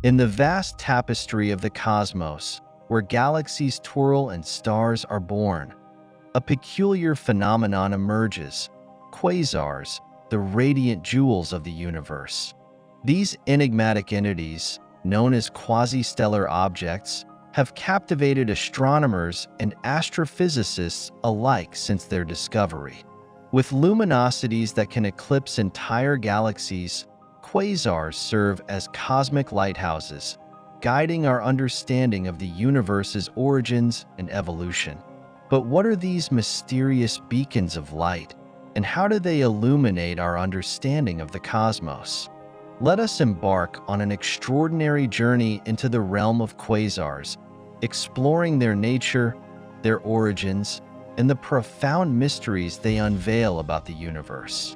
In the vast tapestry of the cosmos, where galaxies twirl and stars are born, a peculiar phenomenon emerges: quasars, the radiant jewels of the universe. These enigmatic entities, known as quasi-stellar objects, have captivated astronomers and astrophysicists alike since their discovery. With luminosities that can eclipse entire galaxies, quasars serve as cosmic lighthouses, guiding our understanding of the universe's origins and evolution. But what are these mysterious beacons of light, and how do they illuminate our understanding of the cosmos? Let us embark on an extraordinary journey into the realm of quasars, exploring their nature, their origins, and the profound mysteries they unveil about the universe.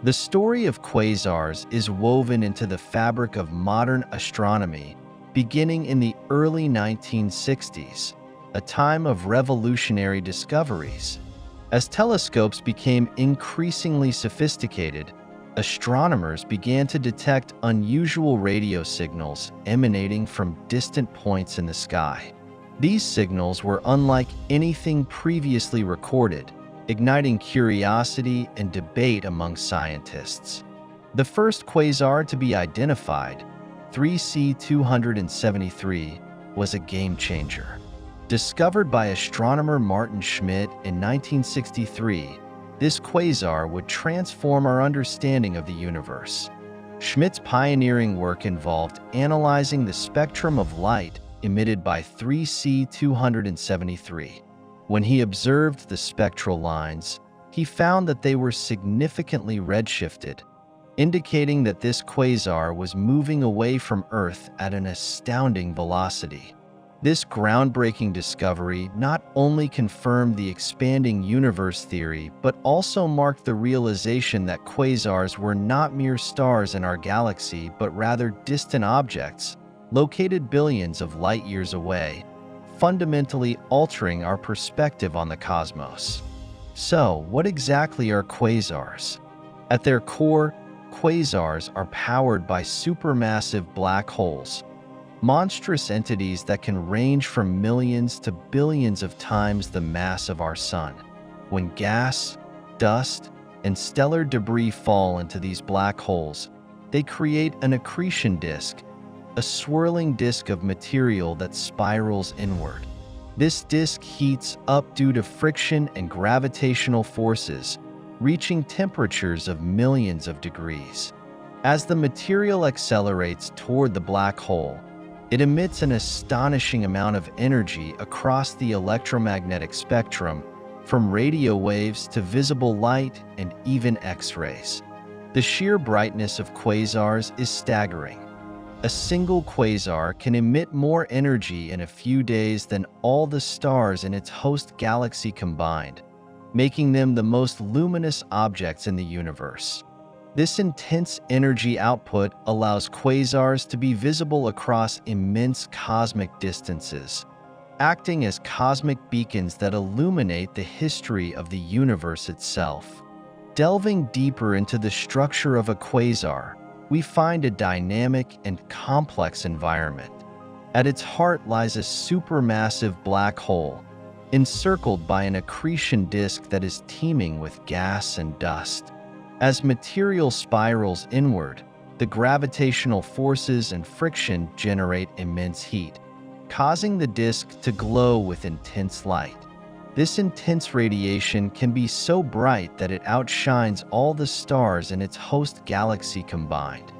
The story of quasars is woven into the fabric of modern astronomy, beginning in the early 1960s, a time of revolutionary discoveries. As telescopes became increasingly sophisticated, astronomers began to detect unusual radio signals emanating from distant points in the sky. These signals were unlike anything previously recorded, igniting curiosity and debate among scientists. The first quasar to be identified, 3C273, was a game-changer. Discovered by astronomer Martin Schmidt in 1963, this quasar would transform our understanding of the universe. Schmidt's pioneering work involved analyzing the spectrum of light emitted by 3C273. When he observed the spectral lines, he found that they were significantly redshifted, indicating that this quasar was moving away from Earth at an astounding velocity. This groundbreaking discovery not only confirmed the expanding universe theory, but also marked the realization that quasars were not mere stars in our galaxy, but rather distant objects located billions of light years away, fundamentally altering our perspective on the cosmos. So, what exactly are quasars? At their core, quasars are powered by supermassive black holes, monstrous entities that can range from millions to billions of times the mass of our Sun. When gas, dust, and stellar debris fall into these black holes, they create an accretion disk, a swirling disk of material that spirals inward. This disk heats up due to friction and gravitational forces, reaching temperatures of millions of degrees. As the material accelerates toward the black hole, it emits an astonishing amount of energy across the electromagnetic spectrum, from radio waves to visible light and even X-rays. The sheer brightness of quasars is staggering. A single quasar can emit more energy in a few days than all the stars in its host galaxy combined, making them the most luminous objects in the universe. This intense energy output allows quasars to be visible across immense cosmic distances, acting as cosmic beacons that illuminate the history of the universe itself. Delving deeper into the structure of a quasar, we find a dynamic and complex environment. At its heart lies a supermassive black hole, encircled by an accretion disk that is teeming with gas and dust. As material spirals inward, the gravitational forces and friction generate immense heat, causing the disk to glow with intense light. This intense radiation can be so bright that it outshines all the stars in its host galaxy combined.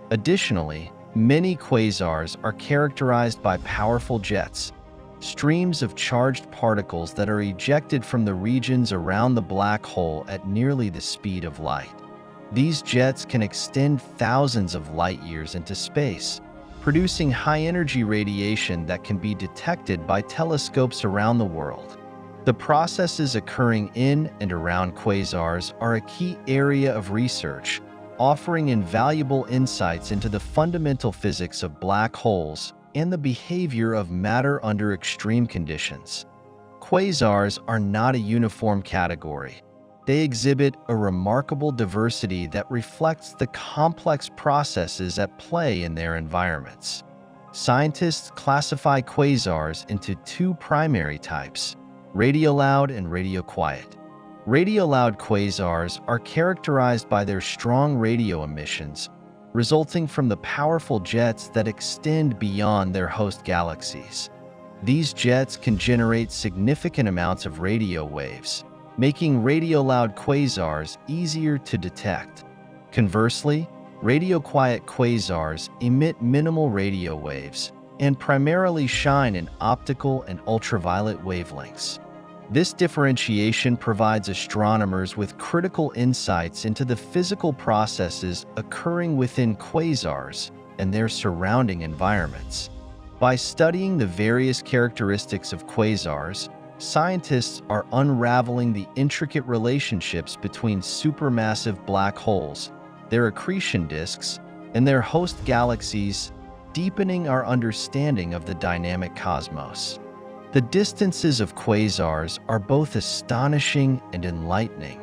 Additionally, many quasars are characterized by powerful jets, streams of charged particles that are ejected from the regions around the black hole at nearly the speed of light. These jets can extend thousands of light years into space, producing high-energy radiation that can be detected by telescopes around the world. The processes occurring in and around quasars are a key area of research, offering invaluable insights into the fundamental physics of black holes and the behavior of matter under extreme conditions. Quasars are not a uniform category. They exhibit a remarkable diversity that reflects the complex processes at play in their environments. Scientists classify quasars into two primary types: radioloud and radioquiet. Radioloud quasars are characterized by their strong radio emissions, resulting from the powerful jets that extend beyond their host galaxies. These jets can generate significant amounts of radio waves, making radioloud quasars easier to detect. Conversely, radioquiet quasars emit minimal radio waves and primarily shine in optical and ultraviolet wavelengths. This differentiation provides astronomers with critical insights into the physical processes occurring within quasars and their surrounding environments. By studying the various characteristics of quasars, scientists are unraveling the intricate relationships between supermassive black holes, their accretion disks, and their host galaxies, deepening our understanding of the dynamic cosmos. The distances of quasars are both astonishing and enlightening.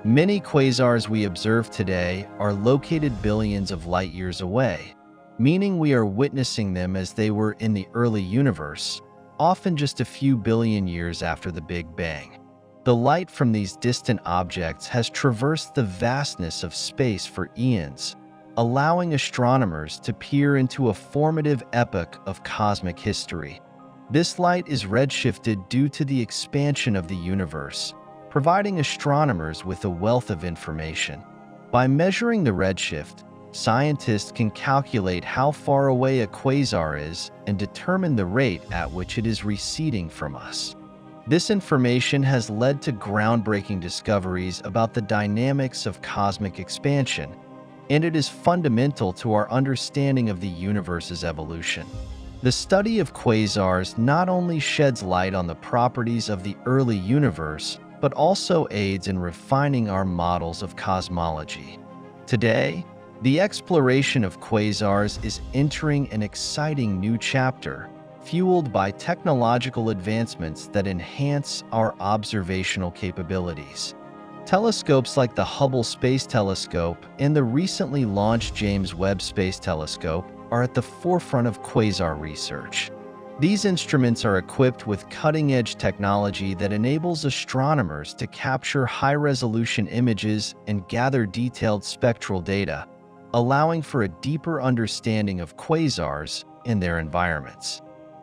Many quasars we observe today are located billions of light years away, meaning we are witnessing them as they were in the early universe, often just a few billion years after the Big Bang. The light from these distant objects has traversed the vastness of space for eons, allowing astronomers to peer into a formative epoch of cosmic history. This light is redshifted due to the expansion of the universe, providing astronomers with a wealth of information. By measuring the redshift, scientists can calculate how far away a quasar is and determine the rate at which it is receding from us. This information has led to groundbreaking discoveries about the dynamics of cosmic expansion, and it is fundamental to our understanding of the universe's evolution. The study of quasars not only sheds light on the properties of the early universe, but also aids in refining our models of cosmology. Today, the exploration of quasars is entering an exciting new chapter, fueled by technological advancements that enhance our observational capabilities. Telescopes like the Hubble Space Telescope and the recently launched James Webb Space Telescope are at the forefront of quasar research. These instruments are equipped with cutting-edge technology that enables astronomers to capture high-resolution images and gather detailed spectral data, allowing for a deeper understanding of quasars and their environments.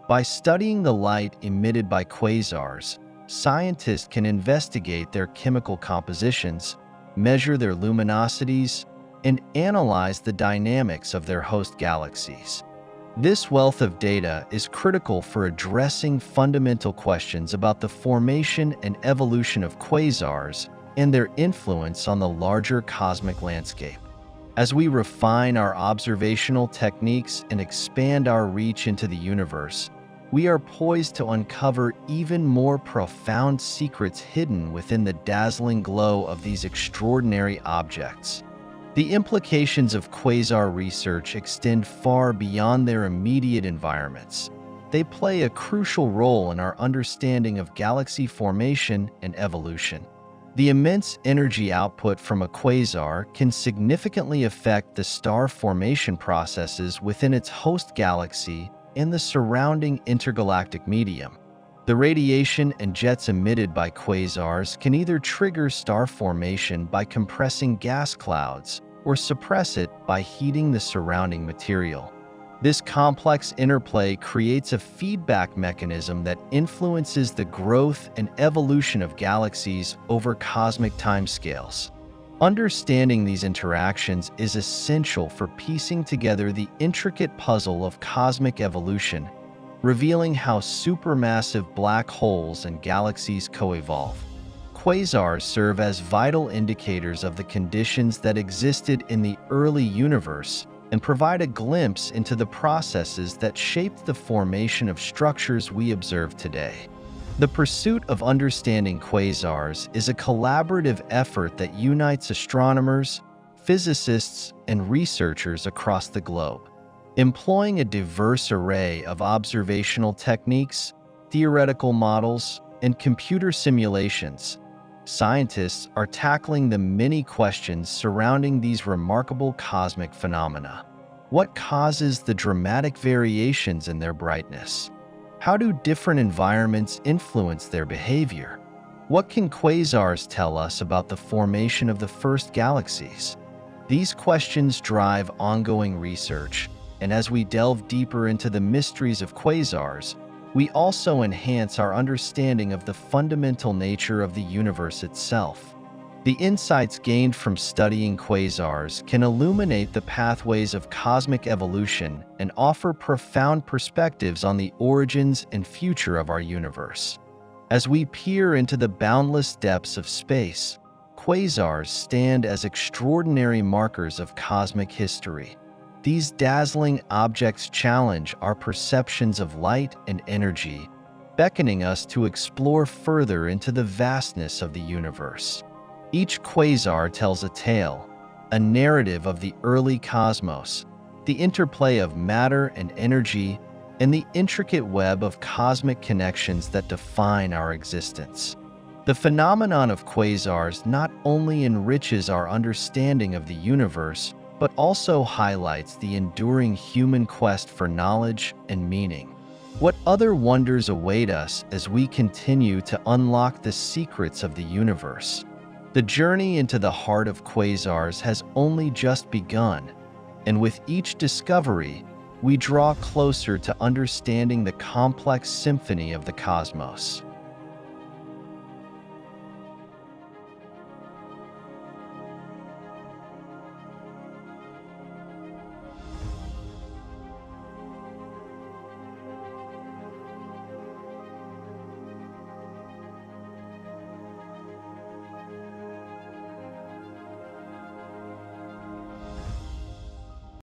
By studying the light emitted by quasars, scientists can investigate their chemical compositions, measure their luminosities, and analyze the dynamics of their host galaxies. This wealth of data is critical for addressing fundamental questions about the formation and evolution of quasars and their influence on the larger cosmic landscape. As we refine our observational techniques and expand our reach into the universe, we are poised to uncover even more profound secrets hidden within the dazzling glow of these extraordinary objects. The implications of quasar research extend far beyond their immediate environments. They play a crucial role in our understanding of galaxy formation and evolution. The immense energy output from a quasar can significantly affect the star formation processes within its host galaxy and the surrounding intergalactic medium. The radiation and jets emitted by quasars can either trigger star formation by compressing gas clouds or suppress it by heating the surrounding material. This complex interplay creates a feedback mechanism that influences the growth and evolution of galaxies over cosmic timescales. Understanding these interactions is essential for piecing together the intricate puzzle of cosmic evolution, revealing how supermassive black holes and galaxies co-evolve. Quasars serve as vital indicators of the conditions that existed in the early universe and provide a glimpse into the processes that shaped the formation of structures we observe today. The pursuit of understanding quasars is a collaborative effort that unites astronomers, physicists, and researchers across the globe. Employing a diverse array of observational techniques, theoretical models, and computer simulations, scientists are tackling the many questions surrounding these remarkable cosmic phenomena. What causes the dramatic variations in their brightness? How do different environments influence their behavior? What can quasars tell us about the formation of the first galaxies? These questions drive ongoing research, and as we delve deeper into the mysteries of quasars, we also enhance our understanding of the fundamental nature of the universe itself. The insights gained from studying quasars can illuminate the pathways of cosmic evolution and offer profound perspectives on the origins and future of our universe. As we peer into the boundless depths of space, quasars stand as extraordinary markers of cosmic history. These dazzling objects challenge our perceptions of light and energy, beckoning us to explore further into the vastness of the universe. Each quasar tells a tale, a narrative of the early cosmos, the interplay of matter and energy, and the intricate web of cosmic connections that define our existence. The phenomenon of quasars not only enriches our understanding of the universe, but also highlights the enduring human quest for knowledge and meaning. What other wonders await us as we continue to unlock the secrets of the universe? The journey into the heart of quasars has only just begun, and with each discovery, we draw closer to understanding the complex symphony of the cosmos.